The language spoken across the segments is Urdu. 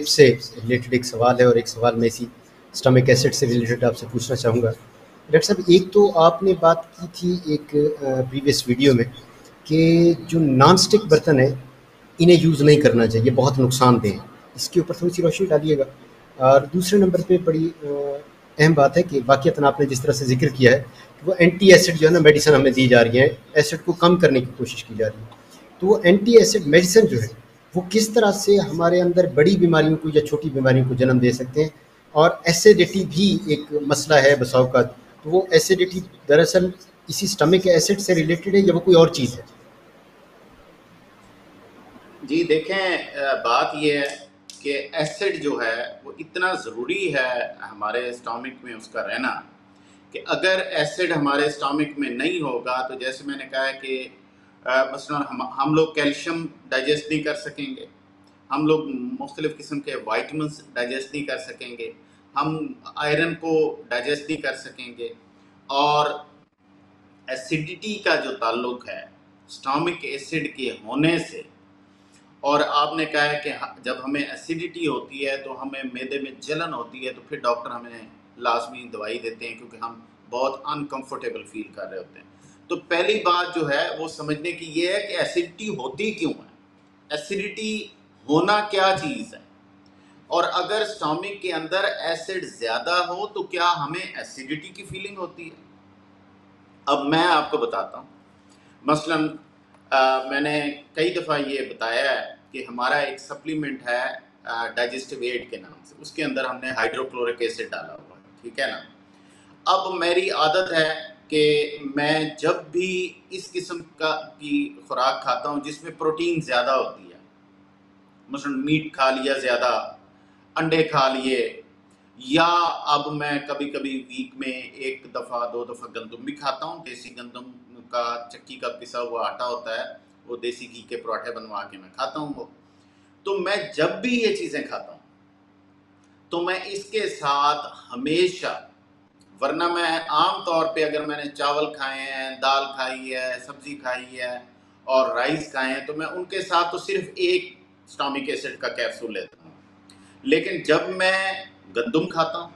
سے ریلیٹڈ ایک سوال ہے اور ایک سوال میں اسی اسٹمک ایسڈ سے ریلیٹڈ آپ سے پوچھنا چاہوں گا ڈاکٹر صاحب. ایک تو آپ نے بات کی تھی ایک پریویس ویڈیو میں کہ جو نان اسٹک برتن ہے انہیں یوز نہیں کرنا چاہیے، بہت نقصان دہ ہیں. اس کے اوپر تھوڑی سی روشنی ڈالیے گا. اور دوسرے نمبر پہ بڑی اہم بات ہے کہ واقعتاً آپ نے جس طرح سے ذکر کیا ہے کہ وہ اینٹی ایسڈ جو ہے نا میڈیسن ہمیں دی جا رہی ہیں، ایسڈ کو کم کرنے کی کوشش کی جا رہی ہے. تو وہ اینٹی ایسڈ میڈیسن جو ہے وہ کس طرح سے ہمارے اندر بڑی بیماریوں کو یا چھوٹی بیماریوں کو جنم دے سکتے ہیں. اور ایسیڈیٹی بھی ایک مسئلہ ہے بسا اوقات. تو وہ ایسیڈیٹی دراصل اسی اسٹمک ایسڈ سے ریلیٹڈ ہے یا وہ کوئی اور چیز ہے؟ جی دیکھیں، بات یہ ہے کہ ایسڈ جو ہے وہ اتنا ضروری ہے ہمارے اسٹامک میں اس کا رہنا کہ اگر ایسڈ ہمارے اسٹامک میں نہیں ہوگا تو جیسے میں نے کہا ہے کہ مثلا ہم لوگ کیلشیم ڈائجسٹ نہیں کر سکیں گے، ہم لوگ مختلف قسم کے وائٹمنس ڈائجسٹ نہیں کر سکیں گے، ہم آئرن کو ڈائجسٹ نہیں کر سکیں گے. اور ایسیڈیٹی کا جو تعلق ہے اسٹامک ایسڈ کے ہونے سے، اور آپ نے کہا ہے کہ جب ہمیں ایسیڈیٹی ہوتی ہے تو ہمیں معدے میں جلن ہوتی ہے تو پھر ڈاکٹر ہمیں لازمی دوائی دیتے ہیں کیونکہ ہم بہت انکمفرٹیبل فیل کر رہے ہوتے ہیں. تو پہلی بات جو ہے وہ سمجھنے کی یہ ہے کہ ایسیڈیٹی ہوتی کیوں ہے، ایسیڈیٹی ہونا کیا چیز ہے، اور اگر اسٹامک کے اندر ایسڈ زیادہ ہو تو کیا ہمیں ایسیڈیٹی کی فیلنگ ہوتی ہے. اب میں آپ کو بتاتا ہوں. مثلا میں نے کئی دفعہ یہ بتایا ہے کہ ہمارا ایک سپلیمنٹ ہے ڈائجسٹو ایڈ کے نام سے، اس کے اندر ہم نے ہائیڈروکلورک ایسڈ ڈالا ہوا ہے، ٹھیک ہے نا. اب میری عادت ہے کہ میں جب بھی اس قسم کی خوراک کھاتا ہوں جس میں پروٹین زیادہ ہوتی ہے، مثلا میٹ کھا لیا زیادہ، انڈے کھا لیے، یا اب میں کبھی کبھی ویک میں ایک دفعہ 2 دفعہ گندم بھی کھاتا ہوں. دیسی گندم کا چکی کا پسا ہوا آٹا ہوتا ہے، وہ دیسی گھی کے پراٹھے بنوا کے میں کھاتا ہوں وہ. تو میں جب بھی یہ چیزیں کھاتا ہوں تو میں اس کے ساتھ ہمیشہ، ورنہ میں عام طور پہ اگر میں نے چاول کھائے ہیں، دال کھائی ہے، سبزی کھائی ہے اور رائس کھائے ہیں تو میں ان کے ساتھ تو صرف ایک اسٹامک ایسڈ کا کیپسول لیتا ہوں. لیکن جب میں گندم کھاتا ہوں،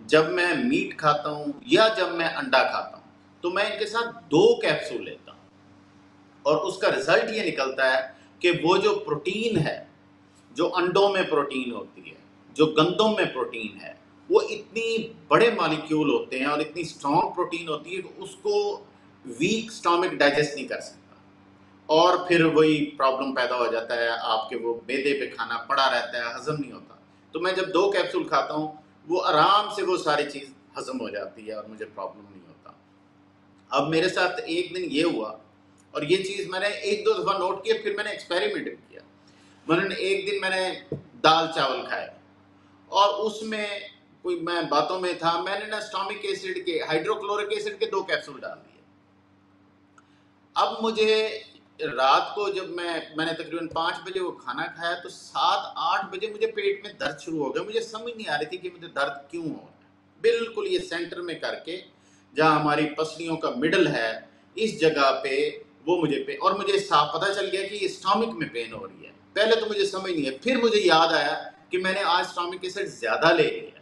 جب میں میٹ کھاتا ہوں، یا جب میں انڈا کھاتا ہوں تو میں ان کے ساتھ 2 کیپسول لیتا ہوں. اور اس کا رزلٹ یہ نکلتا ہے کہ وہ جو پروٹین ہے، جو انڈوں میں پروٹین ہوتی ہے، جو گندم میں پروٹین ہے، وہ اتنی بڑے مالیکیول ہوتے ہیں اور اتنی اسٹرانگ پروٹین ہوتی ہے کہ اس کو ویک اسٹامک ڈائجسٹ نہیں کر سکتا، اور پھر وہی پرابلم پیدا ہو جاتا ہے آپ کے، وہ معدے پہ کھانا پڑا رہتا ہے، ہضم نہیں ہوتا. تو میں جب 2 کیپسول کھاتا ہوں وہ آرام سے وہ ساری چیز ہضم ہو جاتی ہے اور مجھے پرابلم نہیں ہوتا. اب میرے ساتھ ایک دن یہ ہوا، اور یہ چیز میں نے 1-2 دفعہ نوٹ کیا، پھر میں نے ایکسپیریمنٹ کیا. ایک دن میں نے دال چاول کھائے اور اس میں کوئی، میں باتوں میں تھا، میں نے نا اسٹامک ایسڈ کے، ہائیڈروکلورک ایسڈ کے 2 کیپسول ڈال دیے. اب مجھے رات کو جب میں نے تقریباً 5 بجے وہ کھانا کھایا تو 7-8 بجے مجھے پیٹ میں درد شروع ہو گیا. مجھے سمجھ نہیں آ رہی تھی کہ مجھے درد کیوں ہو رہا ہے. بالکل یہ سینٹر میں کر کے جہاں ہماری پسلیوں کا مڈل ہے اس جگہ پہ وہ مجھے اور مجھے صاف پتہ چل گیا کہ یہ اسٹامک میں پین ہو رہی ہے. پہلے تو مجھے سمجھ نہیں ہے، پھر مجھے یاد آیا کہ میں نے آج اسٹامک ایسڈ زیادہ لے لیا.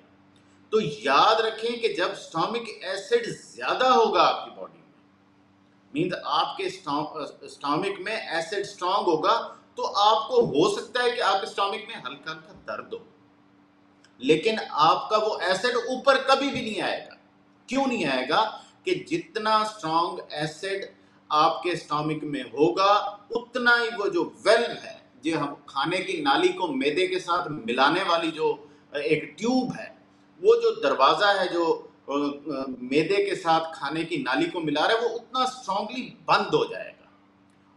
تو یاد رکھیں کہ جب اسٹامک ایسڈ زیادہ ہوگا آپ کی باڈی میں، مینز آپ کے اسٹامک میں ایسڈ اسٹرانگ ہوگا تو آپ کو ہو سکتا ہے کہ آپ کے اسٹامک میں ہلکا ہلکا درد ہو، لیکن آپ کا وہ ایسڈ اوپر کبھی بھی نہیں آئے گا. کیوں نہیں آئے گا؟ کہ جتنا اسٹرانگ ایسڈ آپ کے اسٹامک میں ہوگا اتنا ہی وہ جو ویلو ہے، جو ہم کھانے کی نالی کو معدے کے ساتھ ملانے والی جو ایک ٹیوب ہے، وہ جو دروازہ ہے جو معدے کے ساتھ کھانے کی نالی کو ملا رہا ہے، وہ اتنا اسٹرانگلی بند ہو جائے گا.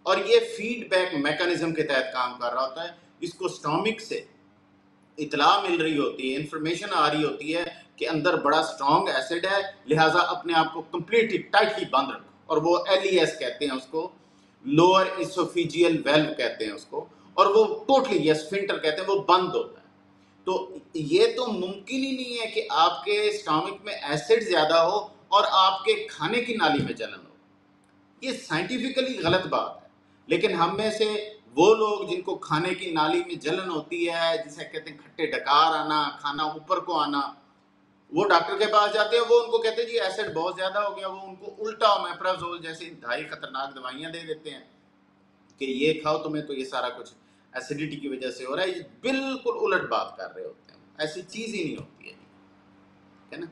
اور یہ فیڈ بیک میکانزم کے تحت کام کر رہا ہوتا ہے. اس کو اسٹامک سے اطلاع مل رہی ہوتی ہے، انفارمیشن آ رہی ہوتی ہے کہ اندر بڑا اسٹرانگ ایسڈ ہے، لہٰذا اپنے آپ کو کمپلیٹلی ٹائٹلی بند رکھو. اور وہ LES کہتے ہیں اس کو، لوور اسوفیجیل ویلو کہتے ہیں اس کو، اور وہ ٹوٹلی، یا اسفنکٹر کہتے ہیں، وہ بند ہوتا ہے. تو یہ تو ممکن ہی نہیں ہے کہ آپ کے اسٹامک میں ایسڈ زیادہ ہو اور آپ کے کھانے کی نالی میں جلن ہو. یہ سائنٹیفکلی غلط بات ہے. لیکن ہم میں سے وہ لوگ جن کو کھانے کی نالی میں جلن ہوتی ہے، جسے کہتے ہیں کھٹے ڈکار آنا، کھانا اوپر کو آنا، وہ ڈاکٹر کے پاس جاتے ہیں، وہ ان کو کہتے ہیں جی ایسڈ بہت زیادہ ہو گیا، وہ ان کو الٹا اومیپرازول جیسے انتہائی خطرناک دوائیاں دے دیتے ہیں کہ یہ کھاؤ تمہیں تو یہ سارا کچھ ایسیڈیٹی کی وجہ سے ہو رہا ہے. یہ بالکل الٹ بات کر رہے ہوتے ہیں، ایسی چیز ہی نہیں ہوتی ہے نا.